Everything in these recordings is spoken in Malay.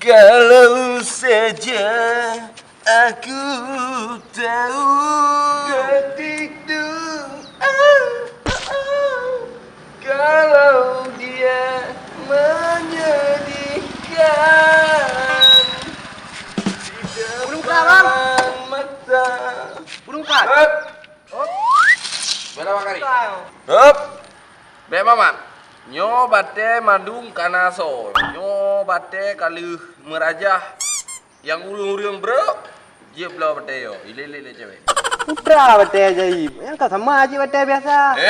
Kalau saja aku tahu detik kalau dia menyedihkan di depan mata. Burung kat. Berapa kali? Hop. Be mamat. Nyo bate madung kanaso. Nyo bate kalu merajah yang urung-urung bro. Dia belah bate yo. Ile cewek. Putra batai ajaib. Yang tak sama aja batai biasa.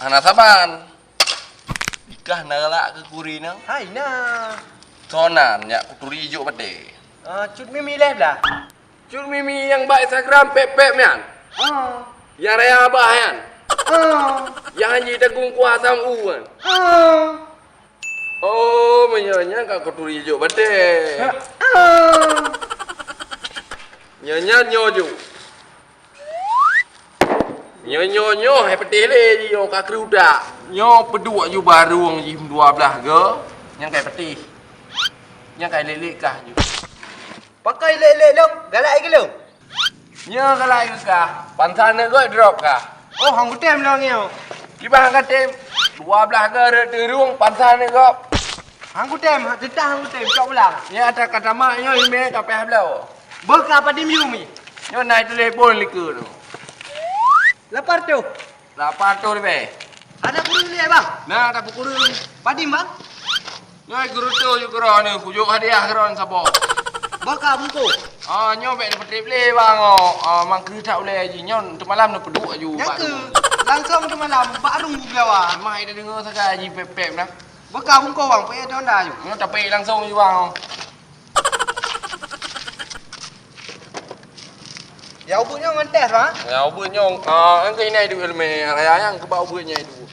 Anak saban. Ikah nalak ke kuri nang. Hai nah. Sonan yak kuturi hijau bate. Cut mimi leh lah. Cur mimi yang baik Instagram pep-pep mian. Yang raya abah yan. Yang hanyi tegung kuasa u kan. Oh, menyonya kak kuturi hijau bate. Nyonya nyoju. Nyo hai petih le yo kak keruda. Nyo pedua ju baru ang jim 12 ge. Yang kai petih. Yang kai lele kah ju. Pakai lek-lek lo. Galak ke lo? Nyo kalai ke kah. Pansan ge drop kah. Oh, hang kutem lo ngeo. Di bang katem 12 ge terung pansan ge. Hang kutem, tetah hang kutem cok ulang. Ya ada kata mak nyo ime kapeh belau. Berkah pada miumi. Nyo naik telefon liku tu. Lapar tu. Lapar tu be. Ada kurung ni bang. Nah, tak pukul ni. Padim bang. Nyo guru tu ju kero ni kujuk hadiah keron sabo. Berkah bungku. Nyo be dapat play bang mang kru tak boleh ji nyo untuk malam nak peduk ju. Yang ke langsung tu malam baru gawa. Mai dah dengar sakai ji pep-pep dah. Berkah bungku bang, payah donda ju. Nyo tak pay langsung ju bang. Ya ubunnya ngantes bang. Ya ubun nyo ang kai nai du elme raya yang ke bau bunyi du.